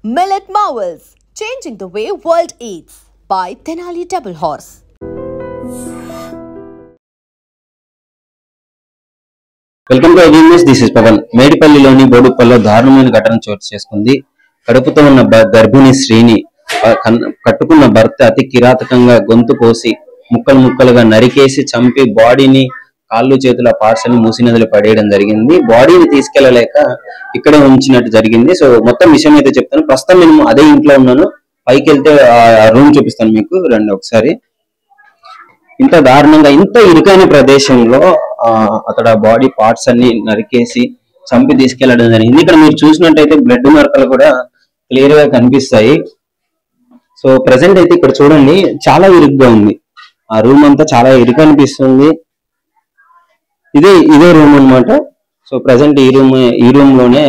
Millet Marvels, changing the way world eats by Tenali Double Horse. Welcome to ideas. This is Pavan. మేడిపల్లిలోని బోడుపల్లిలో దారుణమైన ఘటన చోటు చేసుకుంది. కడుపుతో ఉన్న గర్భిణీ స్త్రీని కట్టుకున్న భర్త అతి కిరాతకంగా గొంతు కోసి ముక్కలు ముక్కలుగా నరికేసి చంపి బాడీని కాళ్ళు చేతుల పార్ట్స్ అని మూసి నదిలో పడేయడం జరిగింది. బాడీని తీసుకెళ్లలేక ఇక్కడే ఉంచినట్టు జరిగింది. సో మొత్తం విషయం అయితే చెప్తాను. ప్రస్తుతం నేను అదే ఇంట్లో ఉన్నాను. పైకి వెళ్తే ఆ రూమ్ చూపిస్తాను మీకు. రండి ఒకసారి. ఇంత దారుణంగా ఇంత ఇరుకైన ప్రదేశంలో అతడు బాడీ పార్ట్స్ అన్ని నరికేసి చంపి తీసుకెళ్లడం జరిగింది. ఇక్కడ మీరు చూసినట్టయితే బ్లడ్ మార్కలు కూడా క్లియర్ గా కనిపిస్తాయి. సో ప్రెసెంట్ అయితే ఇక్కడ చూడండి, చాలా ఇరుగ్గా ఉంది. ఆ రూమ్ అంతా చాలా ఇరుకు అనిపిస్తుంది. ఇదే రూమ్ అన్నమాట. సో ప్రెసెంట్ ఈ రూమ్ లోనే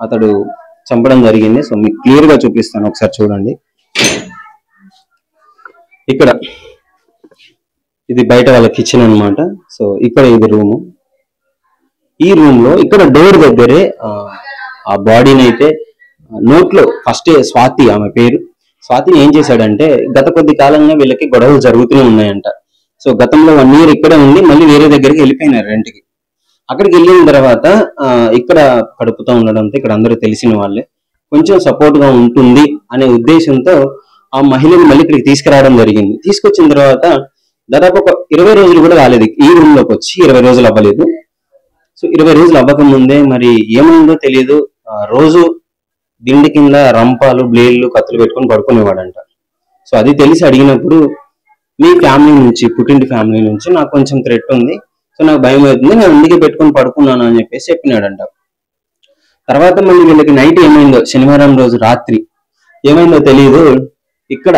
అతడు చంపడం జరిగింది. సో మీకు క్లియర్ గా చూపిస్తాను, ఒకసారి చూడండి. ఇక్కడ ఇది బయట వాళ్ళ కిచెన్ అన్నమాట. సో ఇక్కడ ఇది రూము. ఈ రూమ్ లో ఇక్కడ డోర్ దగ్గరే ఆ బాడీని అయితే నోట్లో ఫస్ట్ స్వాతి, ఆమె పేరు స్వాతిని ఏం చేశాడంటే, గత కొద్ది కాలంగా వీళ్ళకి గొడవలు జరుగుతూనే ఉన్నాయంట. సో గతంలో 1 year ఇక్కడే ఉండి మళ్ళీ వేరే దగ్గరికి వెళ్ళిపోయినారు రెంట్కి. అక్కడికి వెళ్ళిన తర్వాత ఇక్కడ కడుపుతో ఉండడంతో ఇక్కడ అందరూ తెలిసిన వాళ్ళే, కొంచెం సపోర్ట్ గా ఉంటుంది అనే ఉద్దేశంతో ఆ మహిళని మళ్ళీ ఇక్కడికి తీసుకురావడం జరిగింది. తీసుకొచ్చిన తర్వాత దాదాపు ఒక 20 రోజులు కూడా రాలేదు. ఈ రూమ్ లోకి వచ్చి 20 రోజులు అవ్వలేదు. సో 20 రోజులు అవ్వక ముందే మరి ఏమైందో తెలియదు, రోజు దిండి కింద రంపాలు, బ్లేడ్లు, కత్తులు పెట్టుకొని పడుకునేవాడంట. సో అది తెలిసి అడిగినప్పుడు, మీ ఫ్యామిలీ నుంచి, పుట్టింటి ఫ్యామిలీ నుంచి నాకు కొంచెం థ్రెట్ ఉంది, సో నాకు భయం అవుతుంది, నేను అందుకే పెట్టుకొని పడుకున్నాను అని చెప్పేసి చెప్పినాడంట. తర్వాత మళ్ళీ వీళ్ళకి నైట్ ఏమైందో, శనివారం రోజు రాత్రి ఏమైందో తెలియదు, ఇక్కడ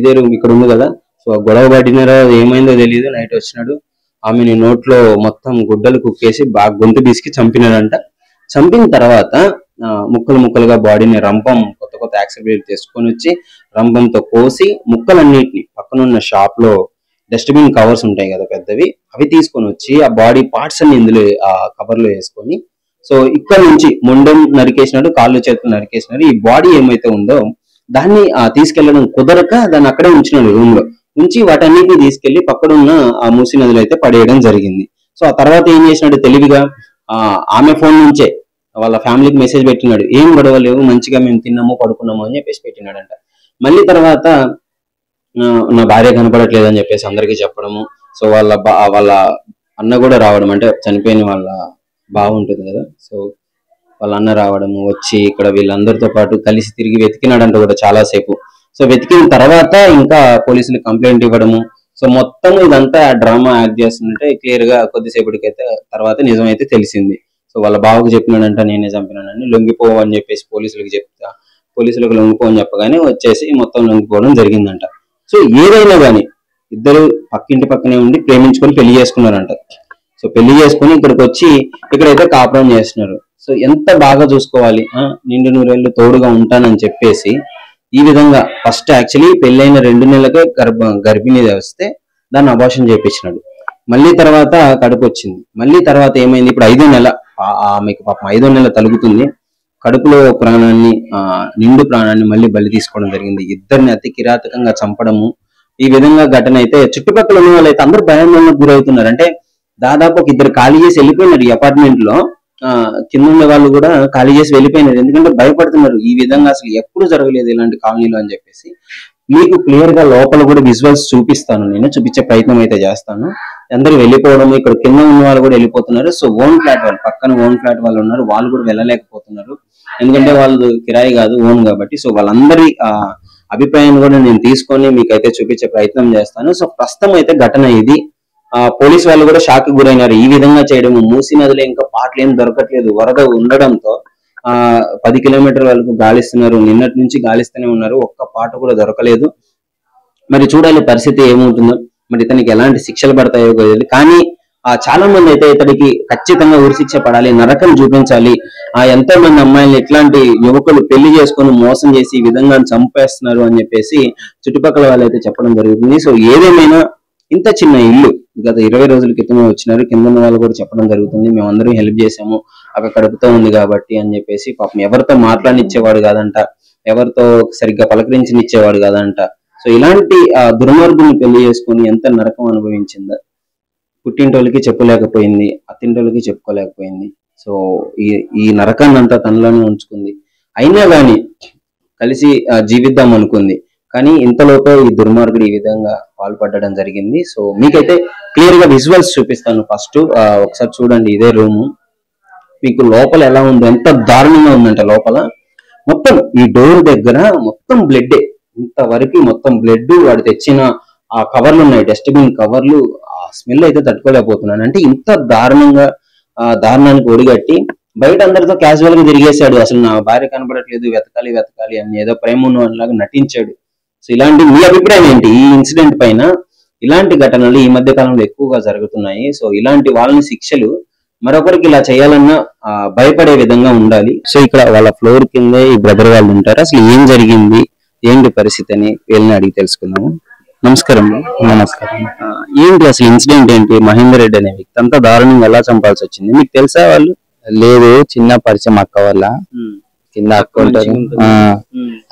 ఇదే రూమ్ ఇక్కడ ఉంది కదా, సో గొడవ పడినారో ఏమైందో తెలియదు, నైట్ వచ్చినాడు, ఆమెని నోట్లో మొత్తం గుడ్డలు కుక్కేసి బాగా గొంతు బీసికి చంపినాడంట. చంపిన తర్వాత ముక్కలు ముక్కలుగా బాడీని రంపం కొత్త యాక్సిడెంట్ తీసుకొని వచ్చి రంపంతో కోసి ముక్కలన్నిటిని పక్కనున్న షాప్ లో డస్ట్బిన్ కవర్స్ ఉంటాయి కదా పెద్దవి, అవి తీసుకొని వచ్చి ఆ బాడీ పార్ట్స్ అన్ని ఇందులో ఆ కవర్ లో వేసుకొని, సో ఇక్కడ నుంచి మొండెం నరికేసినాడు, కాళ్ళు చేతులు నరికేసినాడు. ఈ బాడీ ఏమైతే ఉందో దాన్ని తీసుకెళ్లడం కుదరక దాన్ని అక్కడే ఉంచినాడు రూమ్ లో ఉంచి, వాటన్నిటిని తీసుకెళ్లి పక్కడున్న ఆ మూసి నదిలో అయితే పడేయడం జరిగింది. సో ఆ తర్వాత ఏం చేసినాడు తెలివిగా, ఆమె ఫోన్ నుంచే వాళ్ళ ఫ్యామిలీకి మెసేజ్ పెట్టినాడు, ఏం గొడవ లేవు, మంచిగా మేము తిన్నాము పడుకున్నాము అని చెప్పేసి పెట్టినాడంట. మళ్ళీ తర్వాత నా భార్య కనపడట్లేదు అని చెప్పేసి అందరికీ చెప్పడము, సో వాళ్ళ అన్న కూడా రావడం, అంటే చనిపోయిన వాళ్ళ బావ ఉంటుంది కదా, సో వాళ్ళ అన్న రావడము, వచ్చి ఇక్కడ వీళ్ళందరితో పాటు కలిసి తిరిగి వెతికినాడంట కూడా చాలాసేపు. సో వెతికిన తర్వాత ఇంకా పోలీసులకు కంప్లైంట్ ఇవ్వడము, సో మొత్తం ఇదంతా డ్రామా యాక్ట్ చేస్తుంటే క్లియర్ గా కొద్దిసేపటికైతే తర్వాత నిజమైతే తెలిసింది. సో వాళ్ళ బావకు చెప్పినాడంట, నేనే చంపినానని, లొంగిపో అని చెప్పేసి పోలీసులకు లొంగిపో అని చెప్పగానే వచ్చేసి మొత్తం లొంగిపోవడం జరిగిందంట. సో ఏదైనా కానీ ఇద్దరు పక్కింటి పక్కనే ఉండి ప్రేమించుకొని పెళ్లి చేసుకున్నారంట. సో పెళ్లి చేసుకుని ఇక్కడికి వచ్చి ఇక్కడైతే కాపురం చేస్తున్నారు. సో ఎంత బాగా చూసుకోవాలి, నిండు నూరేళ్ళు తోడుగా ఉంటానని చెప్పేసి ఈ విధంగా ఫస్ట్ యాక్చువల్లీ పెళ్ళైన 2 నెలలకే గర్భిణీ వస్తే దాన్ని అబార్షన్ చేయించినాడు. మళ్ళీ తర్వాత కడుపు వచ్చింది. మళ్ళీ తర్వాత ఏమైంది, ఇప్పుడు 5వ నెల, ఆమెకు పాపం 5వ నెల తలుగుతుంది. కడుపులో ప్రాణాన్ని, నిండు ప్రాణాన్ని మళ్ళీ బలి తీసుకోవడం జరిగింది. ఇద్దరిని అతి కిరాతకంగా చంపడము, ఈ విధంగా ఘటన అయితే చుట్టుపక్కల ఉన్న వాళ్ళు అయితే అందరూ భయాందోళనకు గురవుతున్నారు. అంటే దాదాపు ఒక 2 ఖాళీ చేసి వెళ్ళిపోయినారు ఈ అపార్ట్మెంట్ లో. కింద ఉన్న వాళ్ళు కూడా ఖాళీ చేసి వెళ్ళిపోయినారు, ఎందుకంటే భయపడుతున్నారు, ఈ విధంగా అసలు ఎప్పుడు జరగలేదు ఇలాంటి కాలనీలో అని చెప్పేసి. మీకు క్లియర్ గా లోపల కూడా విజువల్స్ చూపిస్తాను, నేను చూపించే ప్రయత్నం అయితే చేస్తాను. అందరూ వెళ్ళిపోవడం, ఇక్కడ కింద ఉన్న వాళ్ళు కూడా వెళ్ళిపోతున్నారు. సో ఓన్ ఫ్లాట్ వాళ్ళు, పక్కన ఓన్ ఫ్లాట్ వాళ్ళు ఉన్నారు, వాళ్ళు కూడా వెళ్ళలేకపోతున్నారు, ఎందుకంటే వాళ్ళు కిరాయి కాదు, ఓన్ కాబట్టి. సో వాళ్ళందరి అభిప్రాయాన్ని కూడా నేను తీసుకొని మీకైతే చూపించే ప్రయత్నం చేస్తాను. సో ప్రస్తుతం అయితే ఘటన ఇది. పోలీస్ వాళ్ళు కూడా షాక్ గురైనారు, ఈ విధంగా చేయడము. మూసీ నదిలో ఇంకా పాటలు ఏం దొరకట్లేదు, వరద ఉండడంతో 10 కిలోమీటర్ల వరకు గాలిస్తున్నారు, నిన్నటి నుంచి గాలిస్తూనే ఉన్నారు, ఒక్క పాట కూడా దొరకలేదు. మరి చూడాలి పరిస్థితి ఏమవుతుందో, మరి ఇతనికి ఎలాంటి శిక్షలు పడతాయో తెలియదు. కానీ చాలా మంది అయితే ఇతడికి ఖచ్చితంగా ఉరిశిక్ష పడాలి, నరకం చూపించాలి. ఎంతో మంది అమ్మాయిలు ఇట్లాంటి యువకులు పెళ్లి చేసుకొని మోసం చేసి ఈ విధంగా చంపేస్తున్నారు అని చెప్పేసి చుట్టుపక్కల వాళ్ళు అయితే చెప్పడం జరుగుతుంది. సో ఏదేమైనా ఇంత చిన్న ఇల్లు గత 20 రోజుల క్రితమే వచ్చినారు. కింద ఉన్న వాళ్ళు కూడా చెప్పడం జరుగుతుంది, మేమందరం హెల్ప్ చేసాము అక్కడ కడుపుతో ఉంది కాబట్టి అని చెప్పేసి. పాపం ఎవరితో మాట్లాడనిచ్చేవాడు కాదంట, ఎవరితో సరిగ్గా పలకరించనిచ్చేవాడు కాదంట. సో ఇలాంటి దుర్మార్గుని పెళ్లి చేసుకుని ఎంత నరకం అనుభవించిందా. పుట్టింటోళ్ళకి చెప్పలేకపోయింది, అత్తింటోళ్ళకి చెప్పుకోలేకపోయింది. సో ఈ నరకాన్ని అంతా తనలోనే ఉంచుకుంది. అయినా గాని కలిసి జీవిద్దాం అనుకుంది. కానీ ఇంతలోపే ఈ దుర్మార్గుడు ఈ విధంగా పాల్పడడం జరిగింది. సో మీకైతే క్లియర్ గా విజువల్స్ చూపిస్తాను. ఫస్ట్ ఒకసారి చూడండి, ఇదే రూము. మీకు లోపల ఎలా ఉంది, ఎంత దారుణంగా ఉందంటే లోపల మొత్తం ఈ డోర్ దగ్గర మొత్తం బ్లడ్, ఇంతవరకు మొత్తం బ్లడ్. వాడు తెచ్చిన ఆ కవర్లు ఉన్నాయి, డస్ట్బిన్ కవర్లు. ఆ స్మెల్ అయితే తట్టుకోలేకపోతున్నాను. అంటే ఇంత దారుణంగా దారుణానికి ఒడిగట్టి బయట అందరితో క్యాజువల్ గా తిరిగేశాడు. అసలు నా భార్య కనపడట్లేదు, వెతకాలి వెతకాలి అని ఏదో ప్రేమ ఉన్నలాగా నటించాడు. సో ఇలాంటి మీ అభిప్రాయం ఏంటి ఈ ఇన్సిడెంట్ పైన? ఇలాంటి ఘటనలు ఈ మధ్య కాలంలో ఎక్కువగా జరుగుతున్నాయి. సో ఇలాంటి వాళ్ళని శిక్షలు మరొకరికి ఇలా చేయాలన్నా భయపడే విధంగా ఉండాలి. సో ఇక్కడ వాళ్ళ ఫ్లోర్ కిందే ఈ బ్రదర్ వాళ్ళు ఉంటారు. అసలు ఏం జరిగింది, ఏంటి పరిస్థితి అని వీళ్ళని అడిగి తెలుసుకుందాము. నమస్కారం. నమస్కారం. ఏంటి అసలు ఇన్సిడెంట్ ఏంటి? మహేందర్ రెడ్డి అనే వ్యక్తి అంతా దారుణంగా ఎలా చంపాల్సి వచ్చింది? మీకు తెలుసా వాళ్ళు? లేదు, చిన్న పరిచయం అక్క వల్ల. కింద అక్క ఉంటారు,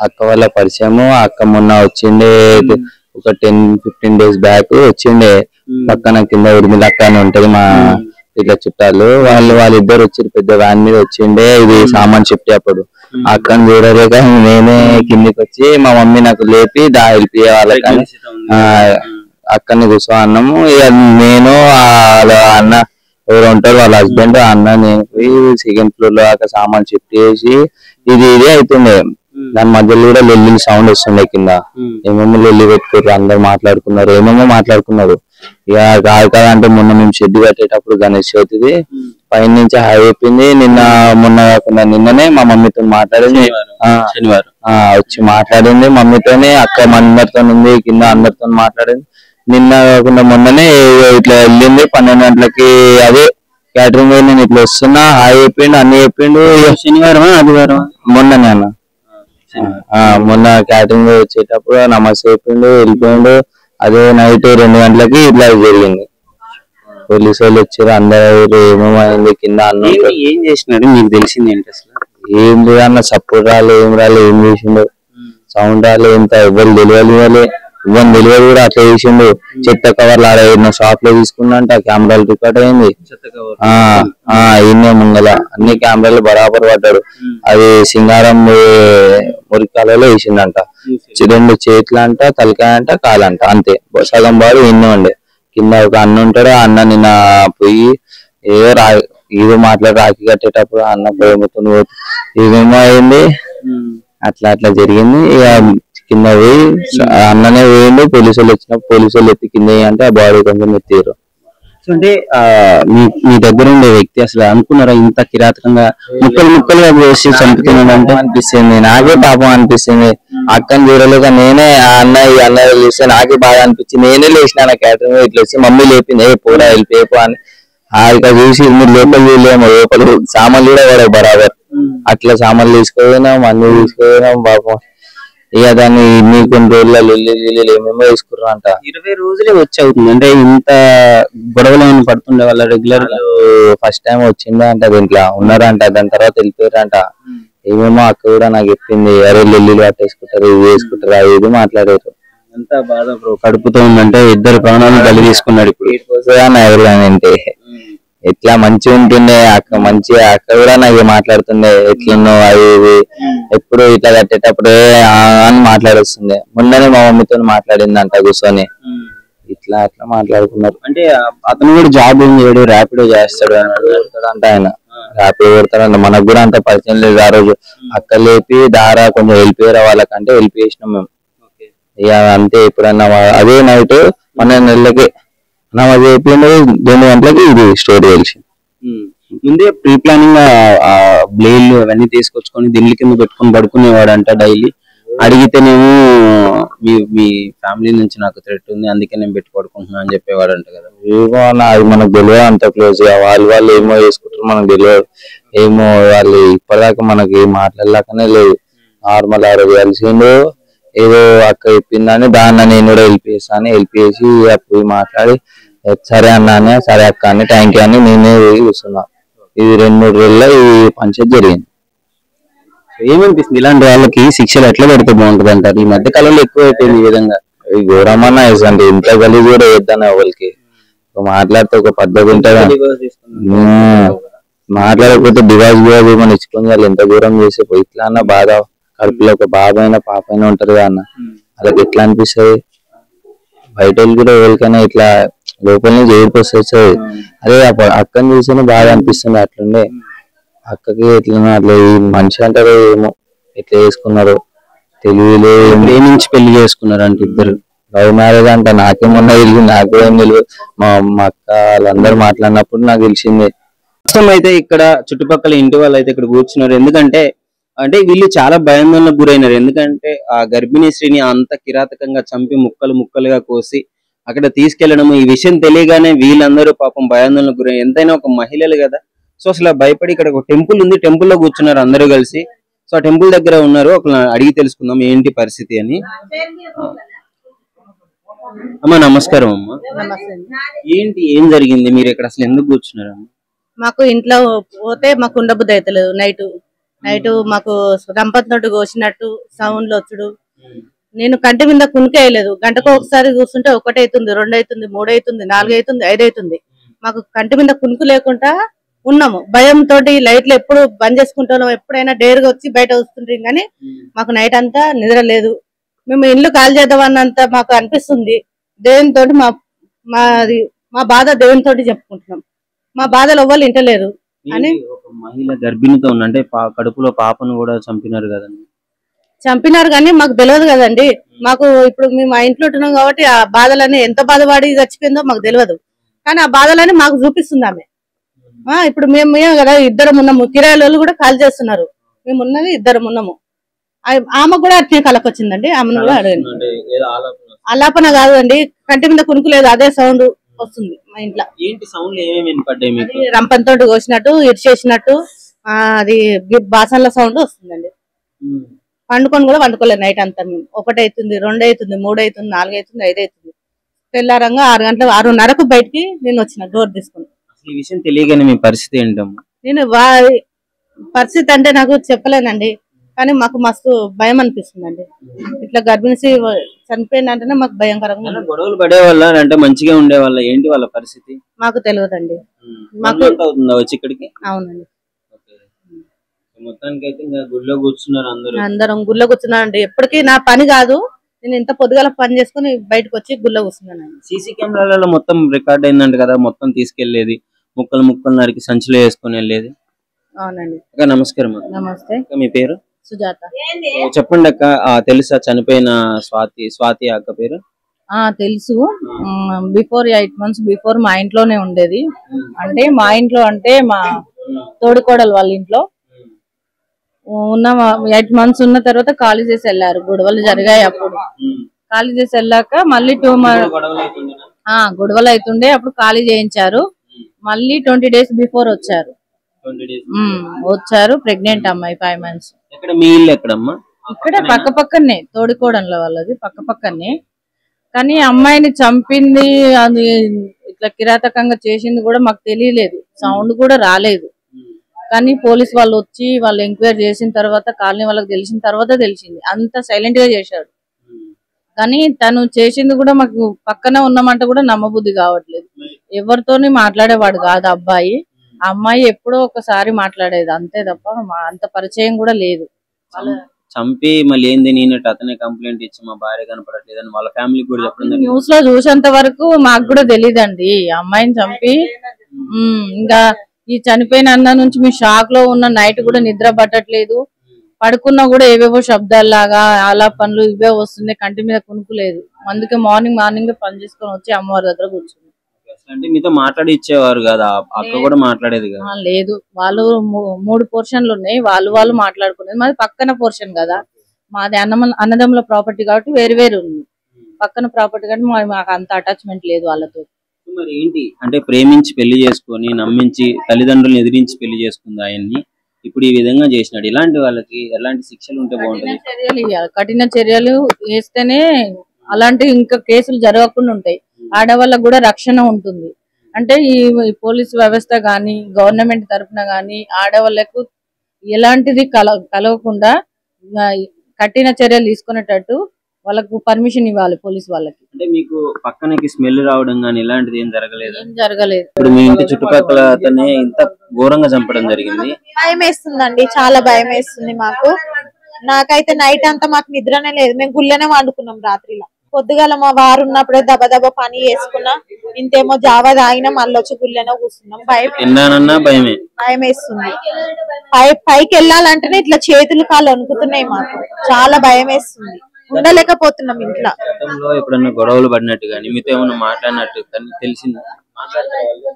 అక్క వల్ల పరిచయము. అక్క మొన్న వచ్చిండే ఒక 10-15 days బ్యాక్ వచ్చిండే. పక్కన కింద ఉరిమిల అక్క అని ఉంటది మా ఇట్లా చుట్టాలు, వాళ్ళిద్దరు వచ్చి పెద్ద వ్యాన్ మీద వచ్చిండే. ఇది సామాన్ షిఫ్ట్ అప్పుడు అక్కని చూడలేక నేనే కిందికి వచ్చి మా మమ్మీ నాకు లేపి హెల్ప్ చేయాలని అక్కని కూర్చో అన్నాము. ఇక నేను అన్న ఎవరు ఉంటారు వాళ్ళ హస్బెండ్ అన్న నేను పోయి సెకండ్ ఫ్లోర్ లో అక్కడ సామాన్ షిఫ్ట్ చేసి ఇది అవుతుండే. దాని మధ్యలో కూడా లొల్లి సౌండ్ వస్తుండే. కింద ఏమేమో లొల్లి పెట్టుకోరు, అందరు మాట్లాడుకున్నారు, ఏమేమో మాట్లాడుకున్నారు. ఇక కాదు కదా అంటే మొన్న మేము షెడ్ కట్టేటప్పుడు గణేష్ చవితిది పైన నుంచి హై అయిపోయింది. మొన్న కాకుండా నిన్ననే మా మమ్మీతో మాట్లాడింది, శనివారం వచ్చి మాట్లాడింది మమ్మీతోనే. అక్క అందరితో ఉంది, కింద అందరితో మాట్లాడింది. నిన్న కాకుండా మొన్ననే ఇట్లా వెళ్ళింది 12 గంటలకి. అదే క్యాటరింగ్ నేను ఇట్లా వస్తున్నా, హాయ్ చెప్పిండు, అన్ని చెప్పిండు. శనివారం ఆదివారం మొన్ననే అన్న, మొన్న క్యాటరింగ్ వచ్చేటప్పుడు నమస్తే చెప్పిండు, వెళ్ళిపోయిండు. అదే నైట్ 2 గంటలకి ఇట్లా జరిగింది. పోలీసు వాళ్ళు వచ్చారు, అందరూ ఏమేమైంది కింద అన్న. ఏం చేసినాడు మీకు తెలిసింది ఏంటి అసలు? ఏం లేదన్న, సపోర్ట్ రాలే, ఏం చేసిండు, సౌండ్ రాలే, ఎంత ఎవరు తెలియాలి డెలివరీ కూడా అట్లా చేసిండు. చెత్త కవర్లు ఆడ షాప్ లో తీసుకున్నంట, కెమెరాలు రికార్డ్ అయింది. ఈయనే ముంగల అన్ని కెమెరాలు బరాబర్ పడ్డాడు. అది సింగారం మురికాలలో వేసిందంట. 2 చేతులు అంట, తలకాయ అంట, కాలంట, అంతే. సగం బాడు ఈయనే ఉండే. కింద ఒక అన్న ఉంటాడు, ఆ అన్న నిన్న పోయి ఏదో మాట్లాడి రాఖీ కట్టేటప్పుడు అన్న ప్రేమతో ఏమేమో అయింది. అట్లా జరిగింది. ఇక కింద పోయి అన్ననే పోయిండు. పోలీసు వాళ్ళు వచ్చినప్పుడు పోలీసు వాళ్ళు ఎత్తి కింద అంటే ఆ బాడీ కొంచెం ఎత్తిరు. సో అంటే మీ దగ్గర ఉండే వ్యక్తి అసలు అనుకున్నారా ఇంత కిరాతకంగా ముక్కలుగా వేసి చంపుతున్నాడంటే? అనిపిస్తుంది, నాకే పాపం అనిపిస్తుంది. అక్కని చూడలేక నేనే ఆ అన్న చూస్తే నాకే బాగా అనిపించింది. నేనే లేచిన క్యాటరింగ్ ఇట్లా వచ్చి మమ్మీ లేపింది, పోరా వెళ్ళిపోయిపో అని. ఇక చూసి మీరు లోపల చూడలేము, లోపల సామాన్లు కూడా పడవు బరాబర్. అట్లా సామాన్లు తీసుకుపోయినాం, అన్ని తీసుకుపోయినాం. పాపం ఇక దాన్ని కొన్ని రోజుల లిల్లీలు ఏమేమో వేసుకున్నారంట. 20 రోజులే వచ్చి అవుతుంది అంటే ఇంత గొడవలు ఏమైనా పడుతుండే వాళ్ళ రెగ్యులర్? ఫస్ట్ టైం వచ్చిందా అంట, దీంట్లో ఉన్నారంట. దాని తర్వాత వెళ్ళిపోయారంట. ఏమేమో అక్క కూడా నాకు చెప్పింది, అరే లిల్లీలు పట్టేసుకుంటారు, ఇవి వేసుకుంటారు, అది ఇది మాట్లాడారు. ఎంత బాధ బ్రో, కడుపుతో ఉందంటే 2 ప్రాణాలు బలి తీసుకున్నాడు. ఇప్పుడు ఎవరిలానంటే ఎట్లా మంచిగా ఉంటుండే అక్క, మంచిగా అక్క కూడా నాకు మాట్లాడుతుండే, ఎట్లున్నావు అది ఇది. ఎప్పుడు ఇట్లా కట్టేటప్పుడే అని మాట్లాడొస్తుండే. మొన్ననే మా మమ్మీతో మాట్లాడిందంట కూర్చొని. ఇట్లా అట్లా మాట్లాడుకున్నారు. అంటే అతను కూడా జాబ్ ఏం చేయడు, ర్యాపిడో చేస్తాడు అంట. ఆయన ర్యాపిడో కొడతాడంట. మనకు కూడా అంత పరిచయం లేదు. ఆ రోజు అక్క లేపి దారా కొంచెం వెళ్ళిపోయారా వాళ్ళకంటే వెళ్ళిపోయేసినాం మేము. ఇక అంతే. ఎప్పుడన్నా అదే నైట్ 12 నెలలకి నమాజ్ అయిపోయింది, 2 గంటలకి ఇది స్టోరీ తెలిసి. ముందే ప్రీ ప్లానింగ్ బ్లేడ్లు అవన్నీ తీసుకొచ్చుకొని దిల్లి కింద పెట్టుకొని పడుకునేవాడంట డైలీ. అడిగితేనేమో మీ ఫ్యామిలీ నుంచి నాకు థ్రెట్ ఉంది, అందుకే నేను పెట్టి పడుకుంటున్నా అని చెప్పేవాడంట కదా. ఏమో అది మనకు తెలియదు అంత క్లోజ్ గా. వాళ్ళు ఏమో వేసుకుంటారు మనకు తెలియదు. ఏమో వాళ్ళు ఇప్పటిదాకా మనకి మాట్లాడలేకనే లేదు. నార్మల్ ఆ రోజు కలిసిండు, ఏదో అక్క చెప్పిందని దాన్ని నేను కూడా హెల్ప్ చేస్తాను. హెల్ప్ చేసి పోయి మాట్లాడి సరే అన్నానే, సరే అక్క అని థ్యాంక్ యూ అని నేనే పోయి కూర్చున్నా. ఇది 2-3 రోజుల్లో ఈ పంచాయతీ జరిగింది. ఏమనిపిస్తుంది ఇలాంటి వాళ్ళకి శిక్షలు ఎట్లా పెడితే బాగుంటది అంటారు? ఈ మధ్య కాలంలో ఎక్కువ అయిపోయింది ఈ విధంగా. ఘోరమన్నా అంటే ఇంత గలీజ్ కూడా వేద్దాను వాళ్ళకి. మాట్లాడితే ఒక పద్ధతి ఉంటుంది, మాట్లాడకపోతే డివైస్ కూడా ఇచ్చుకొని వాళ్ళు ఎంత దూరం చేసి ఇట్లా అన్న బాధ. కడుపులో ఒక బాబైనా పాపైనా ఉంటారు కదా అన్న, వాళ్ళకి ఎట్లా అనిపిస్తుంది? బయట వాళ్ళు కూడా ఎవరికైనా ఇట్లా లోపల నుంచి ఏడుపు వస్తుంది. అదే అక్కని చూస్తేనే బాగా అనిపిస్తుంది. అట్లుండే అక్కకి ఎట్లా అట్లా ఈ మనిషి అంటారు ఏమో ఎట్లా చేసుకున్నారు తెలియలే. ప్రేమించి పెళ్లి చేసుకున్నారు అంటే ఇద్దరు. లవ్ మ్యారేజ్ అంట నాకేమన్నా తెలియదు, నాకు ఏం తెలియదు. మా అక్క వాళ్ళందరూ మాట్లాడినప్పుడు నాకు తెలిసింది. ప్రస్తుతం అయితే ఇక్కడ చుట్టుపక్కల ఇంటి వాళ్ళు అయితే ఇక్కడ కూర్చున్నారు. ఎందుకంటే వీళ్ళు చాలా భయాందోళనకు గురైనారు. ఎందుకంటే ఆ గర్భిణీ స్త్రీని అంత కిరాతకంగా చంపి ముక్కలు ముక్కలుగా కోసి అక్కడ తీసుకెళ్లడం, ఈ విషయం తెలియగానే వీళ్ళందరూ పాపం భయాందోళనకు గురై, ఎంతైనా ఒక మహిళలు కదా. సో అసలు భయపడి ఇక్కడ ఒక టెంపుల్ ఉంది, టెంపుల్ లో కూర్చున్నారు అందరూ కలిసి. సో ఆ టెంపుల్ దగ్గర ఉన్నారు, ఒకళ్ళని అడిగి తెలుసుకుందాం ఏంటి పరిస్థితి అని. అమ్మా నమస్కారం అమ్మా. ఏం జరిగింది? మీరు ఇక్కడ అసలు ఎందుకు కూర్చున్నారు? మాకు ఇంట్లో పోతే మాకు ఉండబుద్ధి అవుతలేదు. నైట్ మాకు రంపంతోటి కోసినట్టు సౌండ్లు వచ్చుడు. నేను కంటి మీద కునికేయలేదు. గంటకు ఒకసారి కూర్చుంటే 1 అవుతుంది, 2 అవుతుంది, 3 అవుతుంది, 4 అవుతుంది, 5 అవుతుంది. మాకు కంటి మీద కునుకు లేకుండా ఉన్నాము. భయంతో లైట్లు ఎప్పుడు బంద్ చేసుకుంటాం, ఎప్పుడైనా డేరుగా వచ్చి బయట వస్తుంటాం. కానీ మాకు నైట్ అంతా నిద్ర లేదు. మేము ఇల్లు కాల్ చేద్దామన్నంత మాకు అనిపిస్తుంది. దేవునితో మా బాధ దేవునితో చెప్పుకుంటున్నాం. మా బాధలు ఎవ్వరు ఇంటలేరు అని. ఒక మహిళ గర్భిణితో అంటే కడుపులో పాపను కూడా చంపినారు కదండి. చంపినారు కానీ మాకు తెలియదు కదండి. మాకు ఇప్పుడు మేము మా ఇంట్లో ఉంటున్నాం కాబట్టి ఆ బాధలని ఎంత బాధపడి చచ్చిపోయిందో మాకు తెలియదు. కానీ ఆ బాధలని మాకు చూపిస్తుంది ఆమె. ఇప్పుడు మేము కదా ఇద్దరం ఉన్నాము, కిరాయిలు కూడా కాల్ చేస్తున్నారు. మేము ఉన్నది ఇద్దరం ఉన్నాము. ఆమె కూడా అట్నే కలకొచ్చిందండి. ఆమెను కూడా అడగండి. ఆలాపన కాదండి, కంటి మీద కునుకులేదు, అదే సౌండ్ వస్తుంది మా ఇంట్లో. రంపంతో కోసినట్టు, ఇరిచేసినట్టు, అది బాసన్ల సౌండ్ వస్తుందండి. పండుకొని కూడా వండుకోలేదు నైట్ అంతా. మేము 1 అవుతుంది, 2 అవుతుంది, 3 అవుతుంది, 4 అవుతుంది, 5 అవుతుంది. తెల్లారంగా 6 గంటల 6:30కు బయటికి నేను వచ్చిన డోర్ తీసుకుని. ఈ విషయం తెలియగానే మీ పరిస్థితి ఏంటమ్మా? నేను పరిస్థితి అంటే నాకు చెప్పలేనండి. కానీ మాకు మస్తు భయం అనిపిస్తుందండి. ఇట్లా గర్భిణీ చనిపోయిందంటేనే మాకు భయంకరంగా. గొడవలు పడే వాళ్ళ అంటే మంచిగా ఉండే వాళ్ళ, ఏంటి వాళ్ళ పరిస్థితి మాకు తెలియదండి. మాకు వచ్చి ఇక్కడికి. అవునండి. మొత్తానికి అయితే గుడిలో కూర్చున్నారు అందరం గుడిలో కూర్చున్నానండి. ఎప్పటికీ నా పని కాదు, నేను ఇంత పొద్దుగాల పని చేసుకుని బయటకు వచ్చి గుడిలో కూర్చున్నాను. సీసీ కెమెరాలలో మొత్తం రికార్డ్ అయిందంట కదా, మొత్తం తీసుకెళ్లేది, ముక్కలు నరికి సంచిలో వేసుకుని వెళ్ళేది. అవునండి. నమస్కారం. నమస్తే. మీ పేరు? సుజాత. చెప్పండి అక్క, తెలుసా చనిపోయిన స్వాతి అక్క పేరు? తెలుసు. బిఫోర్ 8 months బిఫోర్ మా ఇంట్లోనే ఉండేది. అంటే మా ఇంట్లో అంటే మా తోడుకోడలు వాళ్ళ ఇంట్లో ఉన్న 8 months ఉన్న తర్వాత ఖాళీ చేసి వెళ్ళారు. గొడవలు జరిగాయి. అప్పుడు ఖాళీ చేసి వెళ్ళాక మళ్ళీ 2 months గొడవలు అవుతుండే. అప్పుడు ఖాళీ చేయించారు. మళ్ళీ 20 days బిఫోర్ వచ్చారు. ప్రెగ్నెంట్ అమ్మాయి 5 months. ఇక్కడ పక్క పక్కనే తోడుకోవడంలో వాళ్ళది పక్క పక్కనే. కానీ అమ్మాయిని చంపింది, అది ఇట్లా కిరాతకంగా చేసింది కూడా మాకు తెలియలేదు. సౌండ్ కూడా రాలేదు. కానీ పోలీస్ వాళ్ళు వచ్చి వాళ్ళు ఎంక్వైరీ చేసిన తర్వాత, కాలనీ వాళ్ళకి తెలిసిన తర్వాత తెలిసింది. అంత సైలెంట్ గా చేశాడు. కానీ తను చేసింది కూడా మాకు పక్కనే ఉన్నామంటే కూడా నమ్మబుద్ధి కావట్లేదు. ఎవరితోని మాట్లాడేవాడు కాదు అబ్బాయి. ఆ అమ్మాయి ఎప్పుడో ఒకసారి మాట్లాడేది అంతే తప్ప అంత పరిచయం కూడా లేదు. చంపి మళ్ళీ ఏంది నేనట్టు అతనే కంప్లైంట్ ఇచ్చి మా భార్య కనపడట్లేదని వాళ్ళ ఫ్యామిలీ కూడా చెప్పండి. న్యూస్ లో చూసేంత వరకు మాకు కూడా తెలియదండి. అమ్మాయిని చంపి ఇంకా ఈ చనిపోయిన అన్న నుంచి మీ షాక్ లో ఉన్న. నైట్ కూడా నిద్ర పట్టట్లేదు. పడుకున్నా కూడా ఏవేవో శబ్దాల్లాగా అలా పనులు ఇవే వస్తున్నాయి. కంటి మీద కునుకులేదు. అందుకే మార్నింగ్ పని చేసుకొని వచ్చి అమ్మవారి దగ్గర కూర్చుంది. అంటే మీతో మాట్లాడి ఇచ్చేవారు కదా, అక్క కూడా మాట్లాడేది కదా? లేదు, వాళ్ళు 3 పోర్షన్లు ఉన్నాయి. వాళ్ళు మాట్లాడుకునేది. మాది పక్కన పోర్షన్ కదా, మాది అన్నదమ్ముల ప్రాపర్టీ కాబట్టి వేరు ఉంది. పక్కన ప్రాపర్టీ కాబట్టి మాకు అంత అటాచ్మెంట్ లేదు వాళ్ళతో. మరి ఏంటి అంటే ప్రేమించి పెళ్లి చేసుకొని నమ్మించి తల్లిదండ్రులను ఎదిరించి పెళ్లి చేసుకుంది ఆయన్ని. ఇప్పుడు ఈ విధంగా చేసినాడు, ఇలాంటి వాళ్ళకి ఎలాంటి శిక్షలు ఉంటే బాగుంటుంది? చర్యలు ఇవ్వాలి, కఠిన చర్యలు వేస్తేనే అలాంటి ఇంకా కేసులు జరగకుండా ఉంటాయి, ఆడవాళ్ళకు కూడా రక్షణ ఉంటుంది. అంటే ఈ పోలీసు వ్యవస్థ గాని గవర్నమెంట్ తరఫున గాని ఆడవాళ్లకు ఎలాంటిది కలగకుండా కఠిన చర్యలు తీసుకునేటట్టు వాళ్ళకు పర్మిషన్ ఇవ్వాలి పోలీసు వాళ్ళకి. అంటే మీకు పక్కనకి స్మెల్ రావడం గానీ ఇలాంటిది ఏం జరగలేదు? ఏం జరగలేదు. ఇప్పుడు మీ ఇంటి చుట్టుపక్కల అతనే ఇంత ఘోరంగా చంపడం జరిగింది. భయం వేస్తుందండి, చాలా భయం వేస్తుంది మాకు. నాకైతే నైట్ అంతా మాకు నిద్రనే లేదు, మేము గుళ్ళనే వండుకున్నాం రాత్రిలో. పొద్దుగాల మా వారు ఉన్నప్పుడే దబ పని చేసుకున్నా, ఇంతేమో జావా తాగినా మళ్ళీ వచ్చి గుళ్ళనే కూర్చున్నాం. భయం వేస్తుంది. పైకి వెళ్ళాలంటేనే ఇట్లా చేతులు కాళ్ళు వణుకుతున్నాయి, మాకు చాలా భయం వేస్తుంది, ఉండలేకపోతున్నాం ఇంట్లో. ఎప్పుడన్నా గొడవలు పడినట్టు కానీ మీతో ఏమన్నా మాట్లాడినట్టు తెలిసింది?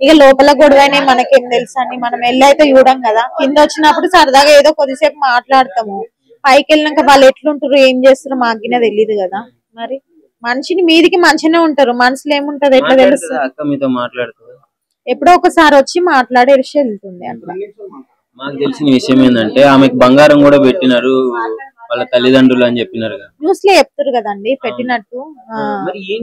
ఇక లోపల గొడవనే మనకేం తెలుసు అండి, మనం వెళ్ళైతే చూడం కదా. కింద వచ్చినప్పుడు సరదాగా ఏదో కొద్దిసేపు మాట్లాడతాము, పైకి వెళ్ళినాక వాళ్ళు ఎట్లుంటారు ఏం చేస్తారో మాకినే తెలియదు కదా. మరి మనిషిని మీదికి మంచిగానే ఉంటారు, మనసులో ఏముంటది ఎట్లా తెలుస్తుంది? అక్క మీతో మాట్లాడుతుంది, ఎప్పుడో ఒకసారి వచ్చి మాట్లాడేసి వెళ్తుంది. అట్లా మాకు తెలిసిన విషయం ఏంటంటే ఆమెకు బంగారం కూడా పెట్టినారు వాళ్ళ తల్లిదండ్రులు అని చెప్పినారు. న్యూస్ లో చెప్తారు కదండి పెట్టినట్టు.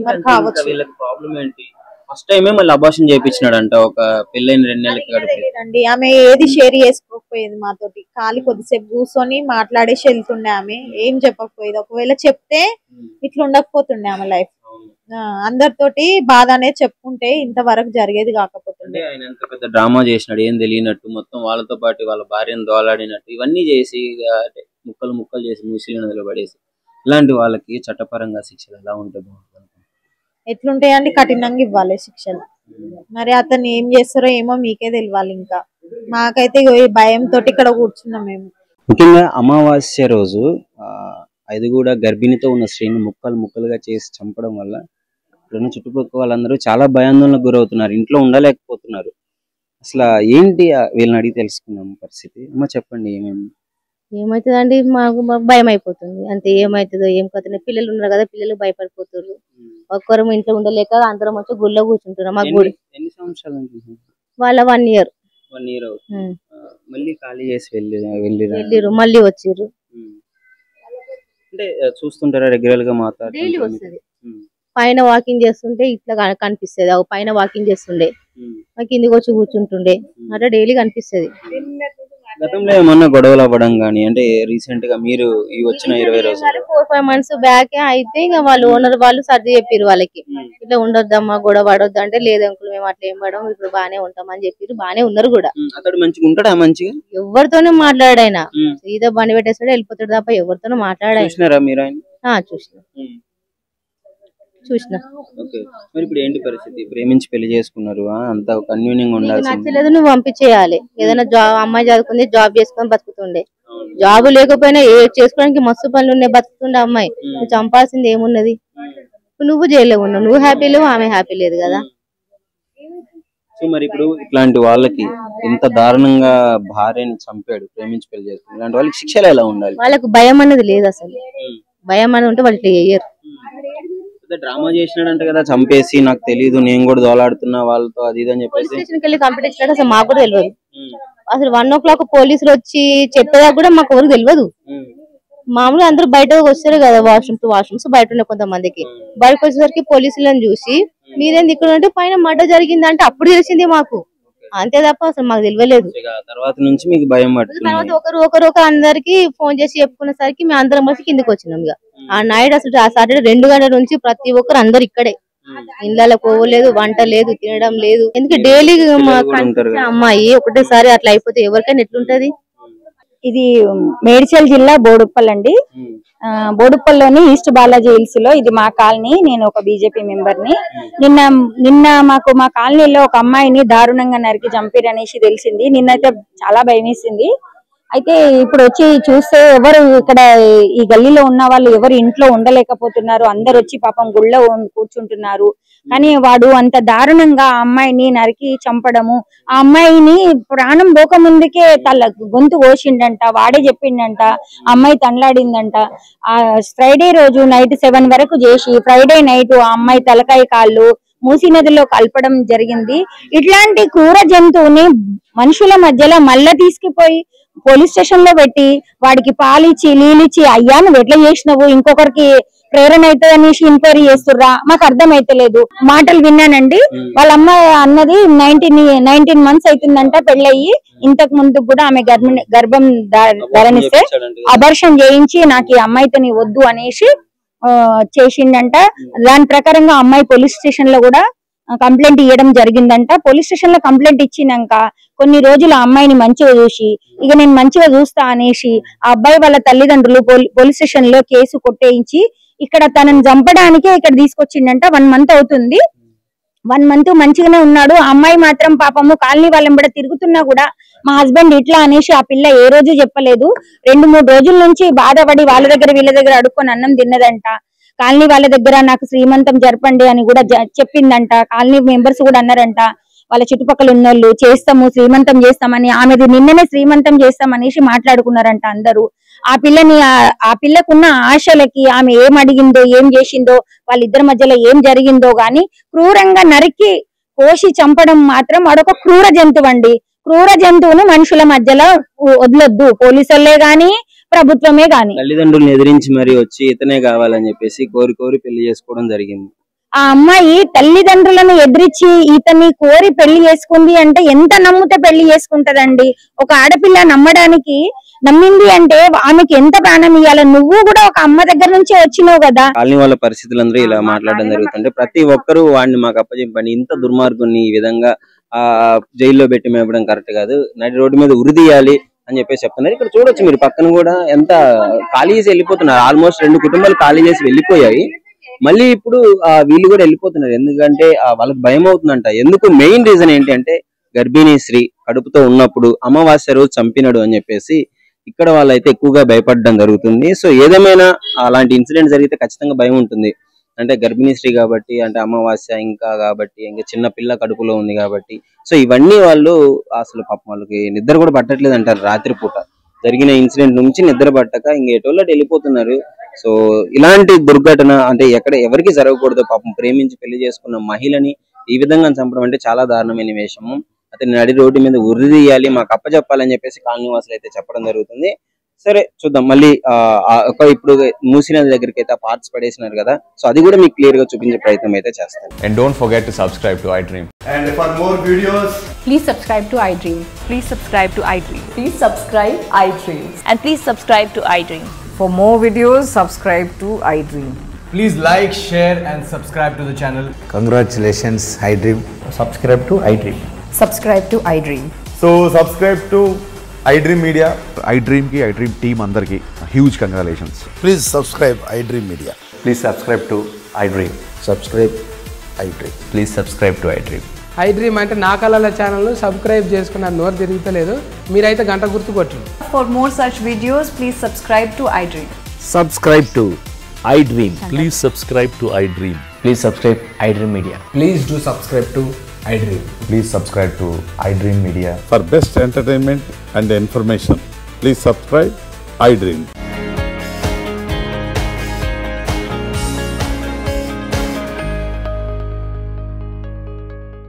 మరి కావచ్చు. ప్రాబ్లం ఏంటి? ఫస్ట్ టైమే మళ్ళీ అబార్షన్ చేయించినాడంట ఒక పెళ్ళైన 2 నెలలకి. తెలియదండి, ఆమె ఏది షేర్ చేసుకోకపోయేది మాతోటి. ఖాళీ కొద్దిసేపు కూర్చొని మాట్లాడేసి వెళ్తుండే, ఆమె ఏం చెప్పకపోయేది. ఒకవేళ చెప్తే ఇట్లా ఉండకపోతుండే ఆమె లైఫ్. అందరితోటి బాధ అనేది చెప్పుకుంటే ఇంతవరకు జరిగేది కాకపోతుండే. ఆయన ఎంత పెద్ద డ్రామా చేసినాడు ఏం తెలియనట్టు, మొత్తం వాళ్ళతో పాటు వాళ్ళ భార్యను దోలాడినట్టు ఇవన్నీ చేసి ముక్కలు చేసి మూసిలో నదిలో పడేసి, ఇలాంటి వాళ్ళకి చట్టపరంగా శిక్షలు ఎలా ఉంటే బాగుంటుంది? ఎట్లుంటాయండి? కఠినంగా ఇవ్వాలి శిక్షలు. మరి అతను ఏం చేస్తారో ఏమో మీకే తెలియాలి. ఇంకా మాకైతే భయంతో ఇక్కడ కూర్చున్నాం మేము. ముఖ్యంగా అమావాస్య రోజు అది కూడా గర్భిణితో ఉన్న స్త్రీని ముక్కలుగా చేసి చంపడం వల్ల ఇప్పుడున్న చుట్టుపక్కల వాళ్ళందరూ చాలా భయాందోళనకు గురవుతున్నారు, ఇంట్లో ఉండలేకపోతున్నారు. అసలు ఏంటి వీళ్ళని అడిగి తెలుసుకున్నాం పరిస్థితి. అమ్మ చెప్పండి, ఏమవుతుందండి? మాకు భయం అయిపోతుంది అంతే. ఏమవుతుందో ఏం కథ. పిల్లలు ఉన్నారు కదా, పిల్లలు భయపడిపోతారు. ఒక్కరు ఇంట్లో ఉండలేక అందరం వచ్చి గుళ్ళో కూర్చుంటున్నాం. మా గుడి ఎన్ని సంవత్సరాలు? వాళ్ళ 1 year. 1 year మళ్ళీ ఖాళీ చేసి వెళ్ళిరు, మళ్ళీ వచ్చిర్రు. అంటే చూస్తుంటారా రెగ్యులర్ గా? డైలీ వస్తుంది. పైన వాకింగ్ చేస్తుంటే ఇట్లా కనిపిస్తుంది. పైన వాకింగ్ చేస్తుండే, కిందికి వచ్చి కూర్చుంటుండే, అట్లా డైలీ కనిపిస్తుంది. గతంలో ఏమన్నా గొడవలు అవ్వడం కానీ, అంటే రీసెంట్ గా మీరు ఈ వచ్చిన 20 రోజులు 4-5 months బ్యాక్ అయితే ఇంకా వాళ్ళు ఓనర్ వాళ్ళు సర్ది చెప్పారు వాళ్ళకి, ఇట్లా ఉండొద్దమ్మా గొడవ పడొద్దు అంటే, లేదు అంకుల్ మేము అట్లా ఏం పడము, ఇప్పుడు బానే ఉంటాం అని చెప్పారు. బానే ఉన్నారు కూడా. అతడు మంచిగా ఉంటాడా? మంచిగా ఎవరితోనూ మాట్లాడాయన, ఏదో బండి పెట్టేస్తాడు వెళ్ళిపోతాడు తప్ప ఎవరితోనూ మాట్లాడాయి. చూసినారా మీరు ఆయన? చూసిన. మరి ఇప్పుడు ఏంటి పరిస్థితి? ప్రేమించి పెళ్లి చేసుకున్నారు, అంత అన్యూన్యంగా ఉండాలి. నచ్చలేదు నువ్వు పంపించేయాలి. ఏదైనా అమ్మాయి చదువుకుంది, జాబ్ చేసుకొని బతుకుతుండే. జాబ్ లేకపోయినా చేసుకోవడానికి మస్తు పనులు ఉన్నాయి, బతుకుతుండే అమ్మాయి. నువ్వు చంపాల్సింది ఏమున్నది? నువ్వు జైల్లో ఉన్నావు, నువ్వు హ్యాపీ లేవు, ఆమె హ్యాపీ లేదు కదా. సో మరి ఇప్పుడు ఇట్లాంటి వాళ్ళకి ఇంత దారుణంగా భార్యని చంపాడు, ప్రేమించి పెళ్లి చేసుకున్నాడు, ఇలాంటి వాళ్ళకి శిక్షలు ఎలా ఉండాలి? వాళ్ళకు భయం అనేది లేదు అసలు. భయం అనేది ఉంటే వాళ్ళు చెయ్యరు. డ్రామా చేసినాడంట కదా, చంపేసి నాకు తెలియదు నేను కూడా దోలాడుతున్నా వాళ్ళతో అది ఇది అని చెప్పేసి స్టేషన్కి వెళ్ళి కంప్లైంట్ ఇచ్చినట్టు అసలు మాకు కూడా తెలియదు. అసలు 1 o'clock పోలీసులు వచ్చి చెప్పేదా కూడా మాకు ఎవరు తెలియదు. మామూలుగా అందరూ బయట వస్తారు కదా, వాష్రూమ్స్ బయట ఉన్నాయి కొంతమందికి. బయటకు వచ్చేసరికి పోలీసులను చూసి మీరేంది ఇక్కడ ఉంటే పైన మర్డర్ జరిగింది అంటే అప్పుడు తెలిసింది మాకు, అంతే తప్ప అసలు మాకు తెలియలేదు. తర్వాత నుంచి మీకు భయం పడుతుంది. తర్వాత ఒకరు అందరికి ఫోన్ చేసి చెప్పుకునేసరికి మేము అందరం వచ్చి కిందకి వచ్చినాం. ఇక ఆ నైట్ అసలు ఆ సాటర్డే 2 గంటల నుంచి ప్రతి ఒక్కరు అందరు ఇక్కడే, ఇళ్ళలో పోవలేదు, వంట లేదు, తినడం లేదు. ఎందుకంటే డైలీ అమ్మాయి ఒకటేసారి అట్లా అయిపోతే ఎవరికైనా ఎట్లుంటది. ఇది మేడ్చల్ జిల్లా బోడుప్పల్ అండి. బోడుప్పల్లోని ఈస్ట్ బాలాజీ హిల్స్ లో ఇది మా కాలనీ. నేను ఒక బీజేపీ మెంబర్ ని. నిన్న మాకు మా కాలనీలో ఒక అమ్మాయిని దారుణంగా నరికి చంపిరనేసి తెలిసింది. నిన్నైతే చాలా భయం వేసింది. అయితే ఇప్పుడు వచ్చి చూస్తే ఎవరు ఇక్కడ ఈ గల్లీలో ఉన్న వాళ్ళు ఎవరు ఇంట్లో ఉండలేకపోతున్నారు, అందరు వచ్చి పాపం గుళ్ళో కూర్చుంటున్నారు. కానీ వాడు అంత దారుణంగా ఆ అమ్మాయిని నరికి చంపడము, ఆ అమ్మాయిని ప్రాణం పోక ముందుకే గొంతు కోసిండంట, వాడే చెప్పిండంట, ఆ అమ్మాయి తండ్లాడిందంట. ఆ ఫ్రైడే రోజు నైట్ 7 వరకు చేసి ఫ్రైడే నైట్ ఆ అమ్మాయి తలకాయ కాళ్ళు మూసీ నదిలో కలపడం జరిగింది. ఇట్లాంటి క్రూర జంతువుని మనుషుల మధ్యలో మళ్ళా తీసుకుపోయి పోలీస్ స్టేషన్ లో పెట్టి వాడికి పాలిచ్చి నీళ్ళిచ్చి అయ్యా నువ్వు ఎట్లా చేసినావు, ఇంకొకరికి ప్రేరణ అవుతుంది అనేసి ఎంక్వైరీ చేస్తుర్రా, మాకు అర్థమైతలేదు. మాటలు విన్నానండి. వాళ్ళ అమ్మ అన్నది 19 మంత్స్ అవుతుందంట పెళ్ళయి. ఇంతకు ముందు కూడా ఆమె గర్భం ధరణిస్తే అబార్షన్ చేయించి నాకు ఈ అమ్మాయితో నీ వద్దు అనేసి చేసిందంట. దాని ప్రకారంగా అమ్మాయి పోలీస్ స్టేషన్ లో కూడా కంప్లైంట్ ఇవ్వడం జరిగిందంట. పోలీస్ స్టేషన్ లో కంప్లైంట్ ఇచ్చినాక కొన్ని రోజులు ఆ అమ్మాయిని మంచిగా చూసి ఇక నేను మంచిగా చూస్తా అనేసి ఆ అబ్బాయి వాళ్ళ తల్లిదండ్రులు పోలీస్ స్టేషన్ లో కేసు కొట్టేయించి ఇక్కడ తనని చంపడానికే ఇక్కడ తీసుకొచ్చిండంట. 1 మంత్ అవుతుంది. 1 మంత్ మంచిగానే ఉన్నాడు. ఆ అమ్మాయి మాత్రం పాపము కాలనీ వాళ్ళని కూడా తిరుగుతున్నా కూడా మా హస్బెండ్ ఇట్లా అనేసి ఆ పిల్ల ఏ రోజు చెప్పలేదు. 2-3 రోజుల నుంచి బాధపడి వాళ్ళ దగ్గర వీళ్ళ దగ్గర అడుక్కొని అన్నం తిన్నదంట. కాలనీ వాళ్ళ దగ్గర నాకు శ్రీమంతం జరపండి అని కూడా చెప్పిందంట. కాలనీ మెంబర్స్ కూడా అన్నారంట వాళ్ళ చుట్టుపక్కల ఉన్నోళ్ళు చేస్తాము శ్రీమంతం చేస్తామని. ఆమెది నిన్ననే శ్రీమంతం చేస్తామనేసి మాట్లాడుకున్నారంట అందరూ. ఆ పిల్లకున్న ఆశలకి ఆమె ఏం అడిగిందో ఏం చేసిందో వాళ్ళిద్దరి మధ్యలో ఏం జరిగిందో గాని క్రూరంగా నరికి కోసి చంపడం మాత్రం అదొక క్రూర జంతువు అండి. క్రూర జంతువును మనుషుల మధ్యలో వదలొద్దు, పోలీసులే గాని ప్రభుత్వమే గాని. తల్లిదండ్రులను ఎదిరించి మరి వచ్చి ఇతనే కావాలని చెప్పేసి కోరి పెళ్లి చేసుకోవడం జరిగింది. ఆ అమ్మాయి తల్లిదండ్రులను ఎదిరించి ఇతన్ని కోరి పెళ్లి చేసుకుంది అంటే ఎంత నమ్మితే పెళ్లి చేసుకుంటదండి. ఒక ఆడపిల్ల నమ్మింది అంటే ఆమెకి ఎంత ప్రాణం ఇవ్వాలి. నువ్వు కూడా ఒక అమ్మ దగ్గర నుంచి వచ్చినావు కదా. కాలనీ వాళ్ళ పరిస్థితులందరూ ఇలా మాట్లాడడం జరుగుతుంటే ప్రతి ఒక్కరు వాడిని మాకు అప్పచెప్పండి, ఇంత దుర్మార్గుని ఈ విధంగా జైల్లో పెట్టి మేపడం కరెక్ట్ కాదు, నడి రోడ్డు మీద ఉరిదీయాలి అని చెప్పేసి చెప్తున్నారు. ఇక్కడ చూడొచ్చు మీరు పక్కన కూడా ఎంత ఖాళీ చేసి వెళ్ళిపోతున్నారు. ఆల్మోస్ట్ 2 కుటుంబాలు ఖాళీ చేసి వెళ్ళిపోయాయి. మళ్ళీ ఇప్పుడు వీళ్ళు కూడా వెళ్ళిపోతున్నారు. ఎందుకంటే వాళ్ళకి భయం అవుతుందంట. ఎందుకు మెయిన్ రీజన్ ఏంటి అంటే గర్భిణీ స్త్రీ కడుపుతో ఉన్నప్పుడు అమావాస్య రోజు చంపినాడు అని చెప్పేసి ఇక్కడ వాళ్ళైతే ఎక్కువగా భయపడడం జరుగుతుంది. సో ఏదేమైనా అలాంటి ఇన్సిడెంట్ జరిగితే ఖచ్చితంగా భయం ఉంటుంది. అంటే గర్భిణీ స్త్రీ కాబట్టి, అంటే అమావాస్య ఇంకా కాబట్టి, ఇంకా చిన్న పిల్ల కడుపులో ఉంది కాబట్టి, సో ఇవన్నీ వాళ్ళు అసలు పాపం వాళ్ళకి నిద్ర కూడా పట్టట్లేదు అంటారు. రాత్రిపూట జరిగిన ఇన్సిడెంట్ నుంచి నిద్ర పట్టక ఇంకేటోళ్ళకి వెళ్ళిపోతున్నారు. సో ఇలాంటి దుర్ఘటన అంటే ఎవరికి జరగకూడదు. పాపం ప్రేమించి పెళ్లి చేసుకున్న మహిళని ఈ విధంగా చంపడం అంటే చాలా దారుణమైన విషయము. అతని నడి రోడ్డు మీద ఉరి తీయాలి, మాకు అప్పచెప్పాలని చెప్పేసి కాలనీ వాసులు అయితే చెప్పడం జరుగుతుంది. సరే చూద్దాం మళ్ళీ ఇప్పుడు మూసినది దగ్గరికి అయితే పార్ట్స్ పడేసినారు కదా, సో అది కూడా మీకు క్లియర్ గా చూపించే ప్రయత్నం అయితే చేస్తాను. And don't forget to subscribe to iDream. And for more videos, please subscribe to iDream. Please subscribe to iDream. Please subscribe iDream. And please subscribe to iDream. For more videos, subscribe to iDream. please like, share and subscribe to the channel. Congratulations iDream. Subscribe to iDream. Subscribe to iDream. So subscribe to iDream Media. iDream ki iDream team andarki huge congratulations. Please subscribe iDream Media. Please subscribe to iDream. Subscribe iDream. Please subscribe to iDream. iDream అంటే నా కళల channel subscribe చేసుకున్న నోరు తిరుగుతలేదు, మీరైతే గంట గుర్తు కొట్టండి. For more such videos, please subscribe to iDream. Subscribe to iDream. Please subscribe to iDream. Please subscribe iDream Media. Please do subscribe to iDream. Please subscribe to iDream Media. For best entertainment and information, please subscribe iDream.